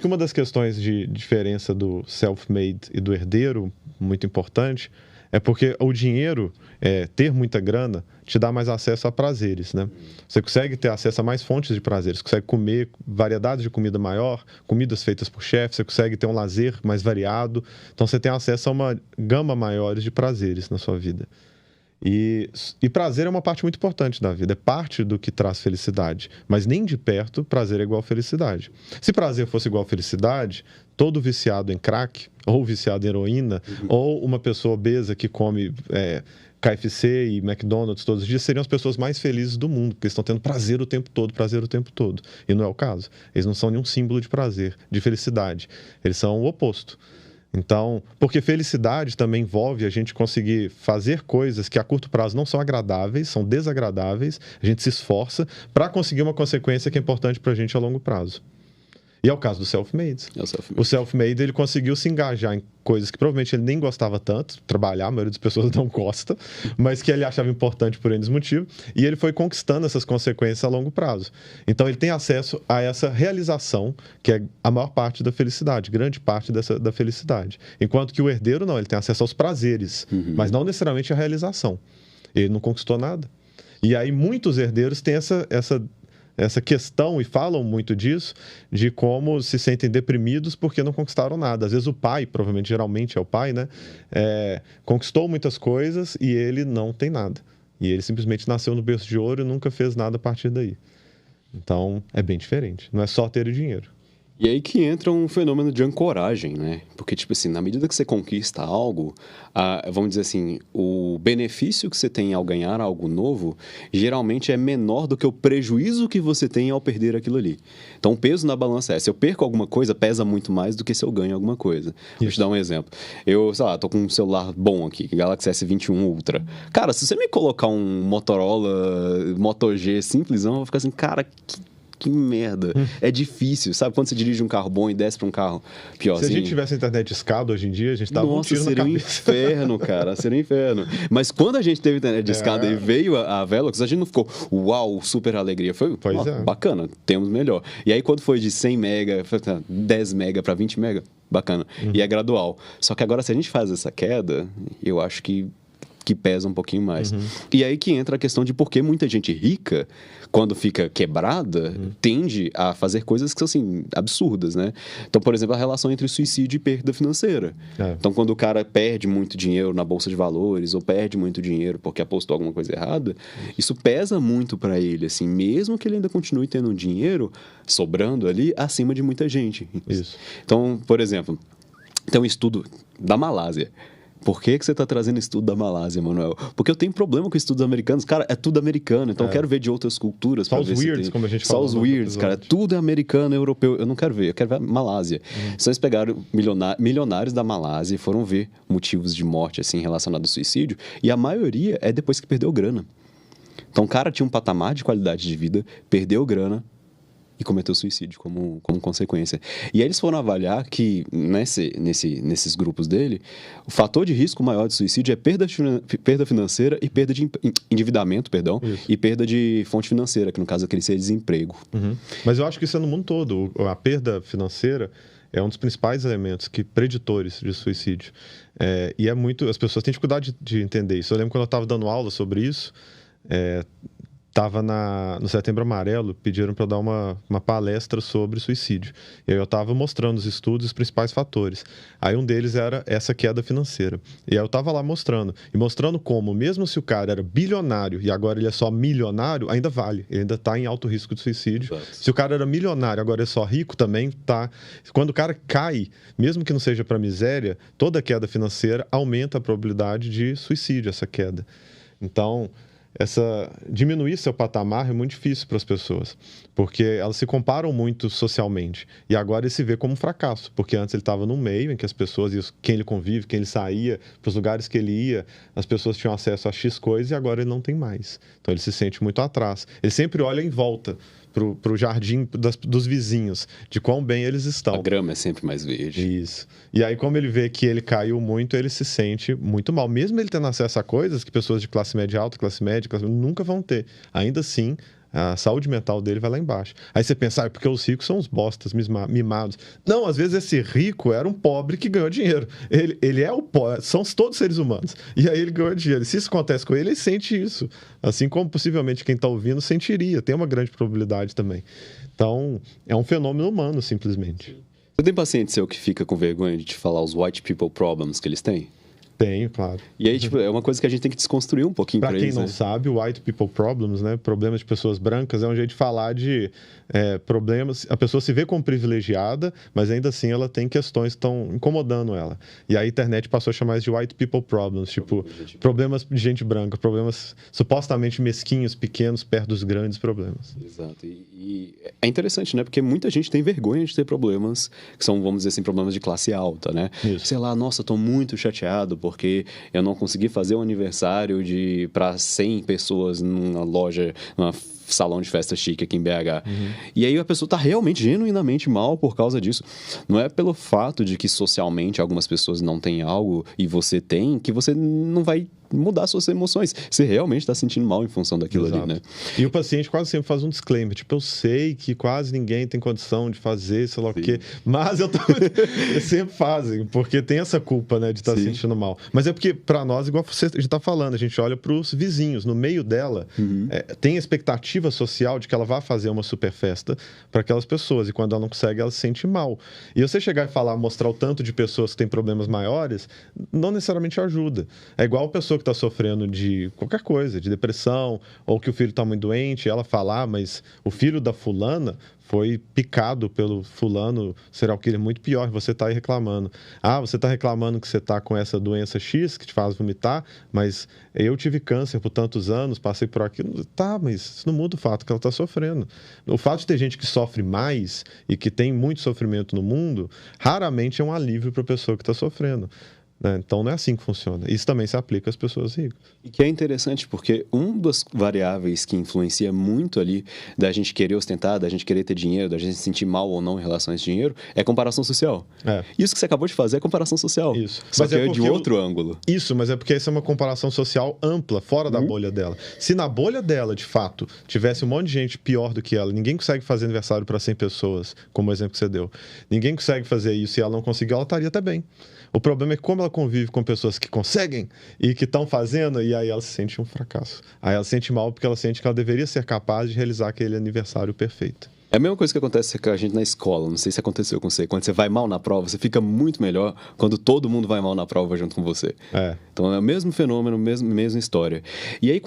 Uma das questões de diferença do self-made e do herdeiro, muito importante, é porque o dinheiro, ter muita grana, te dá mais acesso a prazeres, né? Você consegue ter acesso a mais fontes de prazeres, consegue comer variedades de comida maior, comidas feitas por chefe, você consegue ter um lazer mais variado, então você tem acesso a uma gama maior de prazeres na sua vida. E prazer é uma parte muito importante da vida, é parte do que traz felicidade, mas nem de perto prazer é igual a felicidade. Se prazer fosse igual a felicidade, todo viciado em crack, ou viciado em heroína, ou uma pessoa obesa que come KFC e McDonald's todos os dias, seriam as pessoas mais felizes do mundo, porque eles estão tendo prazer o tempo todo, prazer o tempo todo. E não é o caso. Eles não são nenhum símbolo de prazer, de felicidade. Eles são o oposto. Então, porque felicidade também envolve a gente conseguir fazer coisas que a curto prazo não são agradáveis, são desagradáveis, a gente se esforça para conseguir uma consequência que é importante para a gente a longo prazo. E é o caso do self-made. O self-made, ele conseguiu se engajar em coisas que provavelmente ele nem gostava tanto, trabalhar, a maioria das pessoas não gosta, mas que ele achava importante por N motivos, e ele foi conquistando essas consequências a longo prazo. Então, ele tem acesso a essa realização, que é a maior parte da felicidade, grande parte da felicidade. Enquanto que o herdeiro, não, ele tem acesso aos prazeres, mas não necessariamente a realização. Ele não conquistou nada. E aí, muitos herdeiros têm essa questão, e falam muito disso, de como se sentem deprimidos porque não conquistaram nada. Às vezes o pai, provavelmente, geralmente é o pai, né? Conquistou muitas coisas e ele não tem nada. E ele simplesmente nasceu no berço de ouro e nunca fez nada a partir daí. Então, é bem diferente. Não é só ter o dinheiro. E aí que entra um fenômeno de ancoragem, né? Porque, tipo assim, na medida que você conquista algo, vamos dizer assim, o benefício que você tem ao ganhar algo novo, geralmente é menor do que o prejuízo que você tem ao perder aquilo ali. Então, o peso na balança se eu perco alguma coisa, pesa muito mais do que se eu ganho alguma coisa. Vou te dar um exemplo. Eu, sei lá, tô com um celular bom aqui, Galaxy S21 Ultra. Cara, se você me colocar um Motorola Moto G simplesão, eu vou ficar assim, cara, que merda. É difícil, sabe? Quando você dirige um carro bom e desce para um carro piorzinho. Se a gente tivesse internet de escada hoje em dia, a gente tava um tiro na cabeça. Seria um inferno, cara. Seria um inferno. Mas quando a gente teve internet de escada e veio a Velox, a gente não ficou, uau, super alegria. Foi bacana, temos melhor. E aí quando foi de 100 mega, 10 mega para 20 mega, bacana. E é gradual. Só que agora, se a gente faz essa queda, eu acho que pesa um pouquinho mais. E aí que entra a questão de por que muita gente rica, quando fica quebrada, tende a fazer coisas que são, assim, absurdas, né? Então, por exemplo, a relação entre suicídio e perda financeira. Então, quando o cara perde muito dinheiro na bolsa de valores, ou perde muito dinheiro porque apostou alguma coisa errada, isso pesa muito para ele, assim, mesmo que ele ainda continue tendo um dinheiro sobrando ali, acima de muita gente. Isso. Então, por exemplo, tem um estudo da Malásia. Por que você está trazendo estudo da Malásia, Manuel? Porque eu tenho problema com estudos americanos. Cara, é tudo americano. Então eu quero ver de outras culturas. Só os weirds, como a gente falou. Só os weirds, cara. Tudo é americano, europeu. Eu não quero ver. Eu quero ver a Malásia. Se eles pegaram milionários da Malásia e foram ver motivos de morte assim, relacionados ao suicídio, e a maioria é depois que perdeu grana. Então o cara tinha um patamar de qualidade de vida, perdeu grana e cometeu suicídio como consequência. E aí eles foram avaliar que, nesses grupos dele, o fator de risco maior de suicídio é perda financeira e perda de endividamento, e perda de fonte financeira, que no caso aquele seria desemprego. Mas eu acho que isso é no mundo todo. A perda financeira é um dos principais elementos preditores de suicídio. E as pessoas têm dificuldade de entender isso. Eu lembro quando eu estava dando aula sobre isso, estava no Setembro Amarelo, pediram para eu dar uma palestra sobre suicídio. E aí eu estava mostrando os estudos e os principais fatores. Aí um deles era essa queda financeira. E aí eu estava lá mostrando. E mostrando como, mesmo se o cara era bilionário e agora ele é só milionário, ainda vale. Ele ainda está em alto risco de suicídio. Se o cara era milionário, agora é só rico, também está. Quando o cara cai, mesmo que não seja para miséria, toda queda financeira aumenta a probabilidade de suicídio, essa queda. Então, diminuir seu patamar é muito difícil para as pessoas, porque elas se comparam muito socialmente, e agora ele se vê como um fracasso, porque antes ele estava num meio em que as pessoas, quem ele convive, quem ele saía, para os lugares que ele ia, as pessoas tinham acesso a X coisas e agora ele não tem mais. Então ele se sente muito atrás. Ele sempre olha em volta para o jardim dos vizinhos, de quão bem eles estão. A grama é sempre mais verde. Isso. E aí, como ele vê que ele caiu muito, ele se sente muito mal. Mesmo ele tendo acesso a coisas que pessoas de classe média alta, classe média, nunca vão ter. Ainda assim, A saúde mental dele vai lá embaixo. Aí você pensa, porque os ricos são os bostas mimados. Não, às vezes esse rico era um pobre que ganhou dinheiro. Ele é o pobre, são todos seres humanos. E aí ele ganhou dinheiro. Se isso acontece com ele, ele sente isso. Assim como possivelmente quem está ouvindo sentiria. Tem uma grande probabilidade também. Então, é um fenômeno humano, simplesmente. Você tem paciente seu que fica com vergonha de te falar os white people problems que eles têm? Tenho, claro. E aí, tipo, é uma coisa que a gente tem que desconstruir um pouquinho para eles. Pra quem não sabe, o white people problems, né? Problemas de pessoas brancas, é um jeito de falar de problemas. A pessoa se vê como privilegiada, mas ainda assim ela tem questões que estão incomodando ela. E a internet passou a chamar isso de white people problems, tipo, problemas de gente branca, problemas supostamente mesquinhos, pequenos, perto dos grandes problemas. Exato. E é interessante, né? Porque muita gente tem vergonha de ter problemas que são, vamos dizer assim, problemas de classe alta, né? Isso. Sei lá, nossa, tô muito chateado porque eu não consegui fazer um aniversário para 100 pessoas numa loja, numa salão de festa chique aqui em BH. E aí a pessoa está realmente, genuinamente mal por causa disso. Não é pelo fato de que socialmente algumas pessoas não têm algo e você tem, que você não vai mudar suas emoções. Você realmente está sentindo mal em função daquilo ali, né? E o paciente quase sempre faz um disclaimer, tipo, eu sei que quase ninguém tem condição de fazer, sei lá o quê, mas eu tô... Eles sempre fazem, porque tem essa culpa, né, de estar se sentindo mal. Mas é porque, para nós, igual você está falando, a gente olha para os vizinhos, no meio dela, tem a expectativa social de que ela vá fazer uma super festa para aquelas pessoas, e quando ela não consegue, ela se sente mal. E você chegar e falar, mostrar o tanto de pessoas que têm problemas maiores, não necessariamente ajuda. É igual a pessoa que está sofrendo de qualquer coisa, de depressão, ou que o filho está muito doente, ela falar, mas o filho da fulana foi picado pelo fulano, serial killer muito pior, você está aí reclamando. Ah, você está reclamando que você está com essa doença X que te faz vomitar, mas eu tive câncer por tantos anos, passei por aquilo. Tá, mas isso não muda o fato que ela está sofrendo. O fato de ter gente que sofre mais e que tem muito sofrimento no mundo, raramente é um alívio para a pessoa que está sofrendo. Então, não é assim que funciona. Isso também se aplica às pessoas ricas. E que é interessante, porque uma das variáveis que influencia muito ali da gente querer ostentar, da gente querer ter dinheiro, da gente se sentir mal ou não em relação a esse dinheiro, é comparação social. Isso que você acabou de fazer é comparação social. Isso. Só mas que é de outro ângulo. Isso, mas é porque essa é uma comparação social ampla, fora da bolha dela. Se na bolha dela, de fato, tivesse um monte de gente pior do que ela, ninguém consegue fazer aniversário para 100 pessoas, como o exemplo que você deu. Ninguém consegue fazer isso e ela não conseguiu, ela estaria até bem. O problema é que como ela convive com pessoas que conseguem e que estão fazendo, e aí ela se sente um fracasso. Aí ela se sente mal porque ela sente que ela deveria ser capaz de realizar aquele aniversário perfeito. É a mesma coisa que acontece com a gente na escola, não sei se aconteceu com você. Quando você vai mal na prova, você fica muito melhor quando todo mundo vai mal na prova junto com você. Então é o mesmo fenômeno, mesma história. E aí,